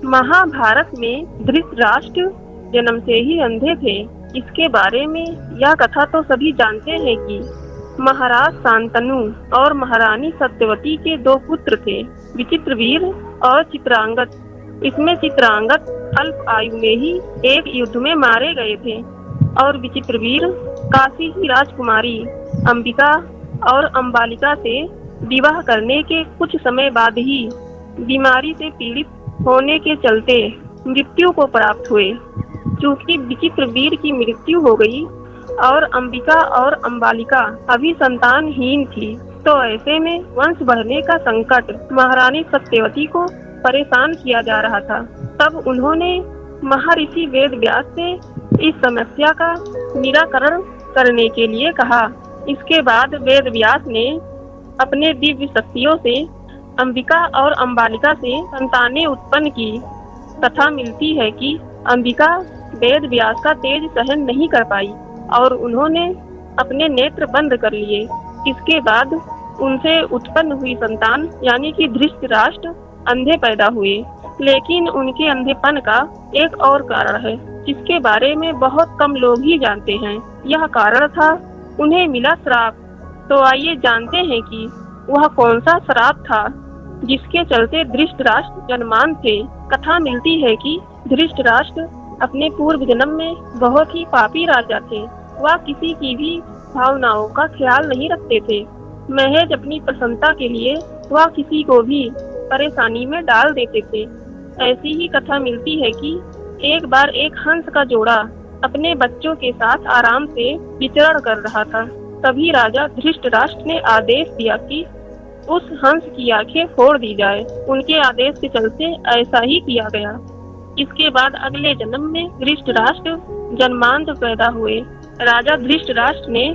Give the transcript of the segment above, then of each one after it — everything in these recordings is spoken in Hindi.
महाभारत में धृतराष्ट्र जन्म से ही अंधे थे। इसके बारे में यह कथा तो सभी जानते हैं कि महाराज शांतनु और महारानी सत्यवती के 2 पुत्र थे, विचित्रवीर और चित्रांगद। इसमें चित्रांगद अल्प आयु में ही एक युद्ध में मारे गए थे और विचित्रवीर काशी की राजकुमारी अंबिका और अंबालिका से विवाह करने के कुछ समय बाद ही बीमारी से पीड़ित होने के चलते मृत्यु को प्राप्त हुए। चूंकि विचित्रवीर की मृत्यु हो गई और अंबिका और अंबालिका अभी संतानहीन थी, तो ऐसे में वंश बढ़ने का संकट महारानी सत्यवती को परेशान किया जा रहा था। तब उन्होंने महर्षि वेदव्यास से इस समस्या का निराकरण करने के लिए कहा। इसके बाद वेदव्यास ने अपने दिव्य शक्तियों से अंबिका और अंबालिका से संतानें उत्पन्न की। कथा मिलती है कि अंबिका वेदव्यास का तेज सहन नहीं कर पाई और उन्होंने अपने नेत्र बंद कर लिए। इसके बाद उनसे उत्पन्न हुई संतान यानी कि धृतराष्ट्र अंधे पैदा हुए। लेकिन उनके अंधेपन का एक और कारण है जिसके बारे में बहुत कम लोग ही जानते हैं। यह कारण था उन्हें मिला श्राप। तो आइए जानते हैं कि वह कौन सा श्राप था जिसके चलते धृतराष्ट्र जन्मान थे। कथा मिलती है कि धृतराष्ट्र अपने पूर्व जन्म में बहुत ही पापी राजा थे। वह किसी की भी भावनाओं का ख्याल नहीं रखते थे। महज अपनी प्रसन्नता के लिए वह किसी को भी परेशानी में डाल देते थे। ऐसी ही कथा मिलती है कि एक बार एक हंस का जोड़ा अपने बच्चों के साथ आराम से विचरण कर रहा था। तभी राजा धृतराष्ट्र ने आदेश दिया कि उस हंस की आंखें फोड़ दी जाए। उनके आदेश के चलते ऐसा ही किया गया। इसके बाद अगले जन्म में धृतराष्ट्र जन्मांध पैदा हुए। राजा धृतराष्ट्र ने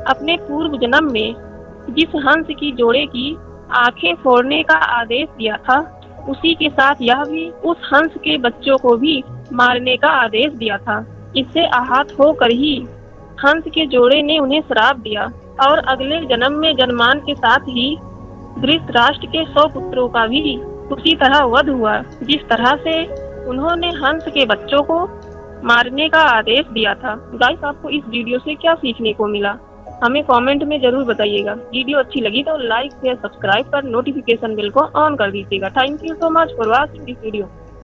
अपने पूर्व जन्म में जिस हंस की जोड़े की आंखें फोड़ने का आदेश दिया था, उसी के साथ यह भी उस हंस के बच्चों को भी मारने का आदेश दिया था। इससे आहत होकर ही हंस के जोड़े ने उन्हें श्राप दिया और अगले जन्म में जन्मान के साथ ही धृतराष्ट्र के 100 पुत्रों का भी उसी तरह वध हुआ जिस तरह से उन्होंने हंस के बच्चों को मारने का आदेश दिया था। गाइस, आपको इस वीडियो से क्या सीखने को मिला हमें कमेंट में जरूर बताइएगा। वीडियो अच्छी लगी तो लाइक शेयर सब्सक्राइब कर नोटिफिकेशन बेल को ऑन कर दीजिएगा। Thank you so much for watching this video.